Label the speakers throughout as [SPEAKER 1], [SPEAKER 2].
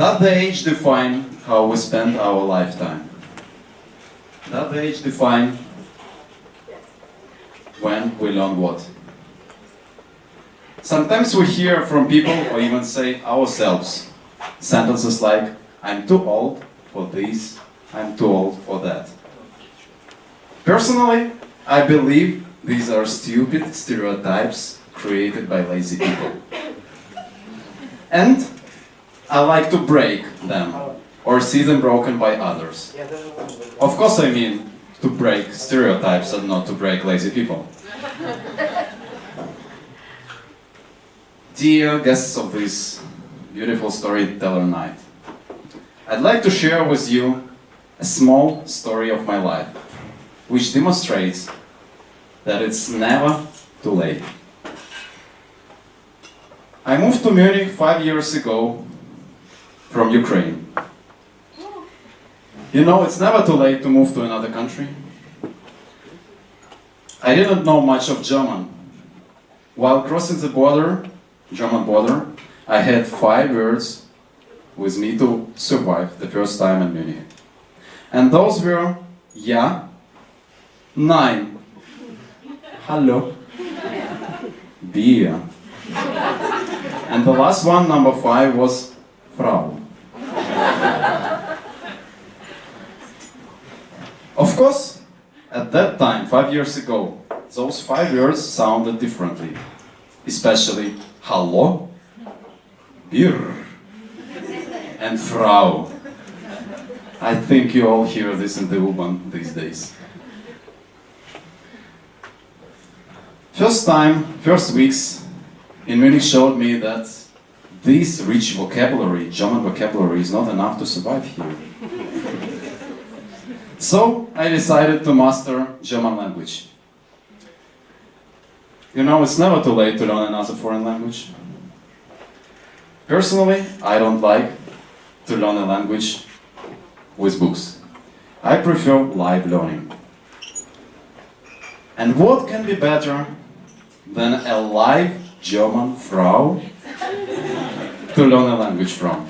[SPEAKER 1] Does the age define how we spend our lifetime? Does the age define when we learn what? Sometimes we hear from people, or even say ourselves, sentences like, I'm too old for this, I'm too old for that. Personally, I believe these are stupid stereotypes created by lazy people. And I like to break them, or see them broken by others. Of course I mean to break stereotypes and not to break lazy people. Dear guests of this beautiful storyteller night, I'd like to share with you a small story of my life, which demonstrates that it's never too late. I moved to Munich 5 years ago from Ukraine. You know, it's never too late to move to another country. I didn't know much of German. While crossing the border, German border, I had 5 words with me to survive the first time in Munich. And those were ja, nein, hallo, beer. And the last one, number 5, was Frau. Of course, at that time, 5 years ago, those 5 words sounded differently. Especially hallo, beer, and Frau. I think you all hear this in the U-Bahn these days. First weeks in Munich showed me that this rich vocabulary, German vocabulary, is not enough to survive here. So I decided to master German language. You know, it's never too late to learn another foreign language. Personally, I don't like to learn a language with books. I prefer live learning. And what can be better than a live German Frau to learn a language from?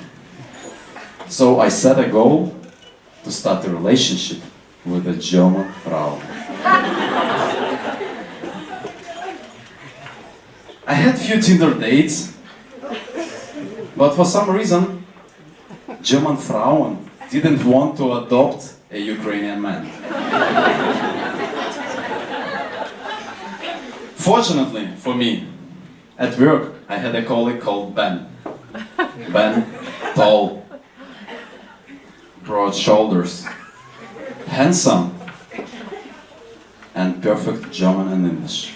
[SPEAKER 1] So I set a goal to start a relationship with a German Frau. I had few Tinder dates, but for some reason, German Frauen didn't want to adopt a Ukrainian man. Fortunately for me, at work I had a colleague called Ben. Ben, tall, broad shoulders, handsome, and perfect German and English.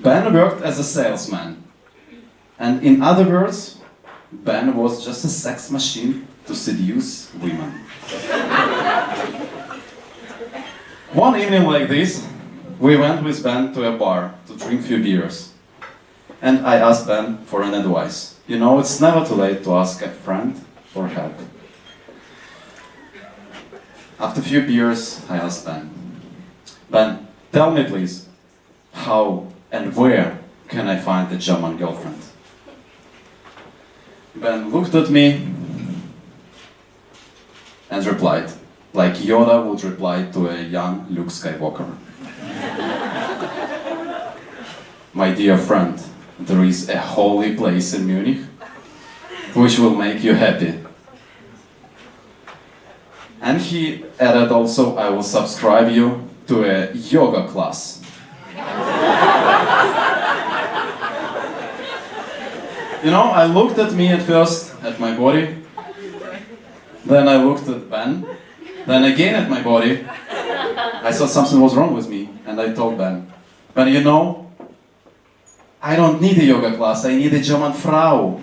[SPEAKER 1] Ben worked as a salesman, and in other words, Ben was just a sex machine to seduce women. One evening like this, we went with Ben to a bar to drink few beers. And I asked Ben for an advice. You know, it's never too late to ask a friend for help. After a few beers, I asked Ben, Ben, tell me please, how and where can I find a German girlfriend? Ben looked at me and replied, like Yoda would reply to a young Luke Skywalker. My dear friend, there is a holy place in Munich which will make you happy. And he added also, I will subscribe you to a yoga class. You know, I looked at me at first, at my body, then I looked at Ben, then again at my body. I saw something was wrong with me, and I told Ben, Ben, you know, I don't need a yoga class, I need a German Frau.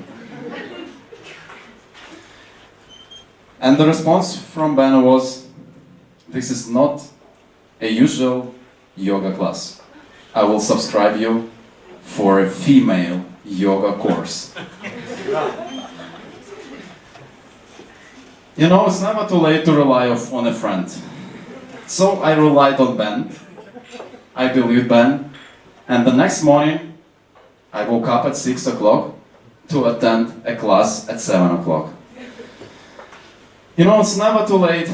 [SPEAKER 1] And the response from Ben was, this is not a usual yoga class. I will subscribe you for a female yoga course. You know, it's never too late to rely on a friend. So I relied on Ben. I believed Ben. And the next morning, I woke up at 6 o'clock to attend a class at 7 o'clock. You know, it's never too late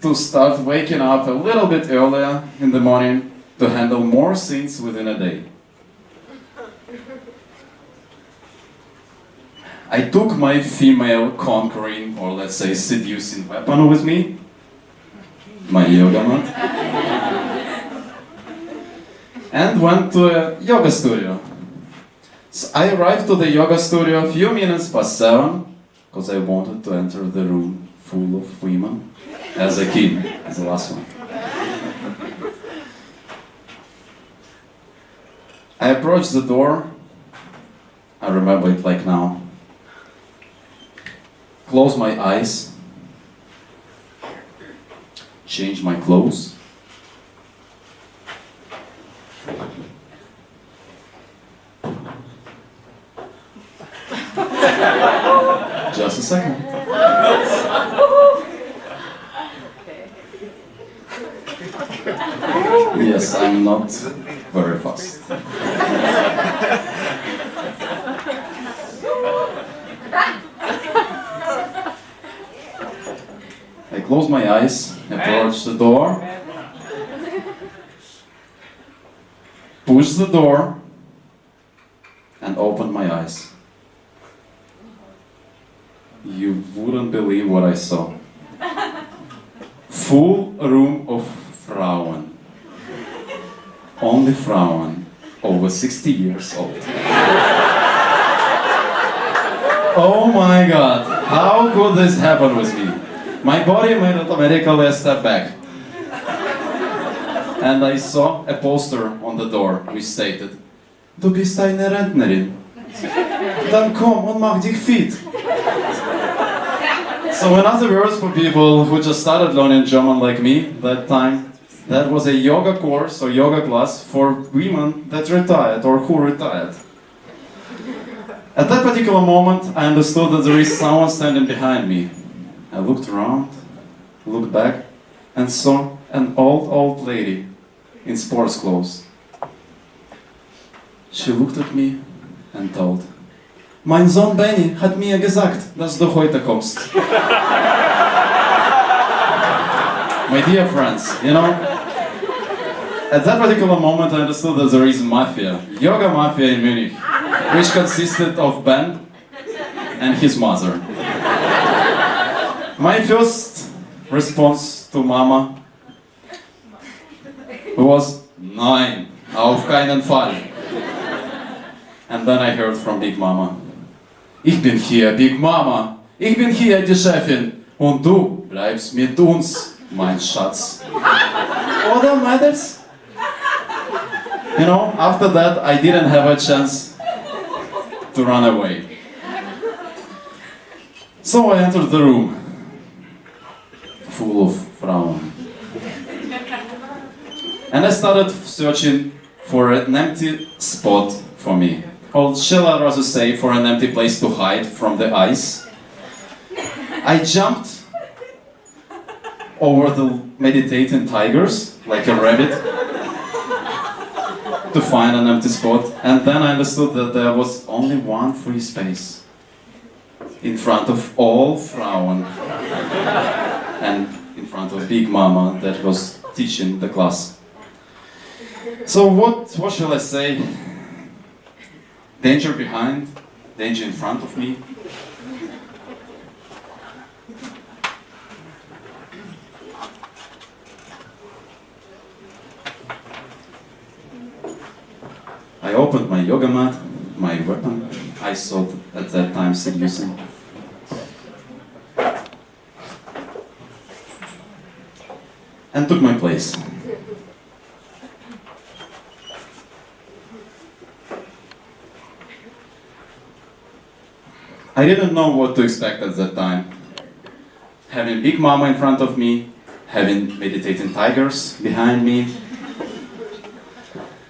[SPEAKER 1] to start waking up a little bit earlier in the morning to handle more things within a day. I took my female conquering, or let's say seducing weapon with me, my yoga mat, and went to a yoga studio. So I arrived to the yoga studio a few minutes past 7, because I wanted to enter the room full of women as a kid, as the last one. I approached the door, I remember it like now. Close my eyes, change my clothes, just a second. Yes, I'm not very fast. I close my eyes, approach the door, push the door, and open my eyes. You wouldn't believe what I saw. Full room of Frauen. Only Frauen over 60 years old. Oh my God, how could this happen with me? My body made automatically a step back. And I saw a poster on the door which stated, "Du bist eine Rentnerin. Dann komm und mach dich fit." So in other words, for people who just started learning German like me that time, that was a yoga course or yoga class for women that retired or who retired. At that particular moment, I understood that there is someone standing behind me. I looked around, looked back, and saw an old lady in sports clothes. She looked at me and told, "Mein Sohn Benny hat mir gesagt, dass du heute kommst." My dear friends, you know, at that particular moment I understood that there is mafia, yoga mafia in Munich, which consisted of Ben and his mother. My first response to Mama was, "Nein, auf keinen Fall." And then I heard from Big Mama, "Ich bin hier, Big Mama, ich bin hier die Chefin und du bleibst mit uns, mein Schatz." Oder Mädels? You know, after that I didn't have a chance to run away. So I entered the room, full of Frauen. And I started searching for an empty spot for me. Or shall I rather say, for an empty place to hide from the ice. I jumped over the meditating tigers, like a rabbit, to find an empty spot. And then I understood that there was only one free space in front of all Frauen and in front of Big Mama that was teaching the class. So what shall I say? Danger behind, danger in front of me. I opened my yoga mat, my weapon. I saw at that time seducing. And took my place. I didn't know what to expect at that time. Having Big Mama in front of me, having meditating tigers behind me.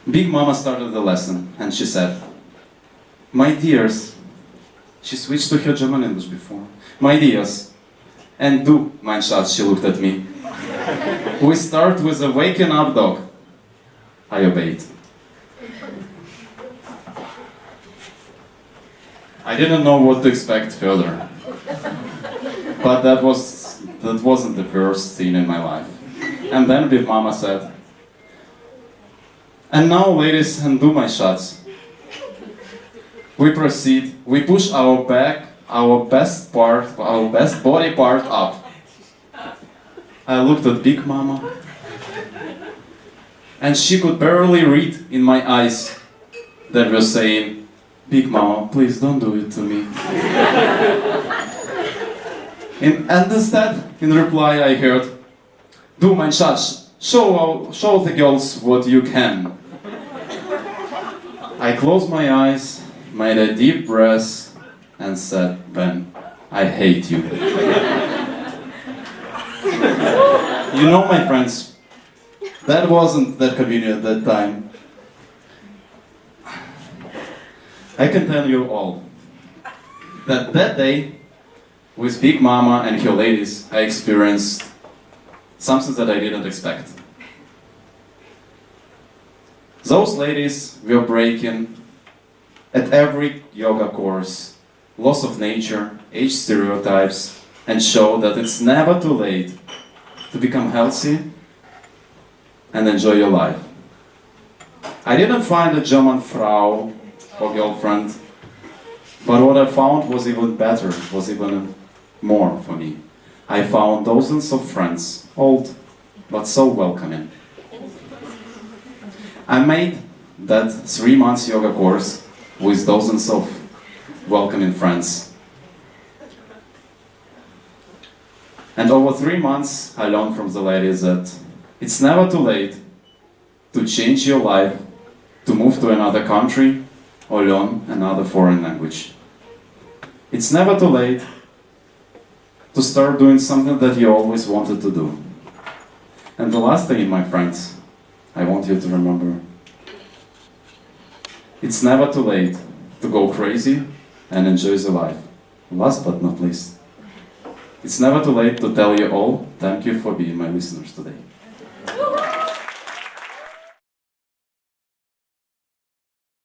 [SPEAKER 1] Big Mama started the lesson and she said, "My dears," she switched to her German English before, "My dears, and du, mein Schatz," she looked at me. "We start with a waking up dog." I obeyed. I didn't know what to expect further. But that was that wasn't the first scene in my life. And then Big Mama said, "And now, ladies, undo my shots. We proceed. We push our best body part up." I looked at Big Mama, and she could barely read in my eyes that were saying, "Big Mama, please don't do it to me." And instead, in reply, I heard, "Do my shots. Show the girls what you can." I closed my eyes, made a deep breath, and said, "Ben, I hate you." You know, my friends, that wasn't that convenient at that time. I can tell you all that day, with Big Mama and her ladies, I experienced something that I didn't expect. Those ladies were breaking at every yoga course laws of nature, age stereotypes, and show that it's never too late to become healthy and enjoy your life. I didn't find a German Frau or girlfriend, but what I found was even better, was even more for me. I found dozens of friends, old but so welcoming. I made that 3 months yoga course with dozens of welcoming friends. And over 3 months, I learned from the ladies that it's never too late to change your life, to move to another country, or learn another foreign language. It's never too late to start doing something that you always wanted to do. And the last thing, my friends, I want you to remember. It's never too late to go crazy and enjoy the life. Last but not least, it's never too late to tell you all, thank you for being my listeners today.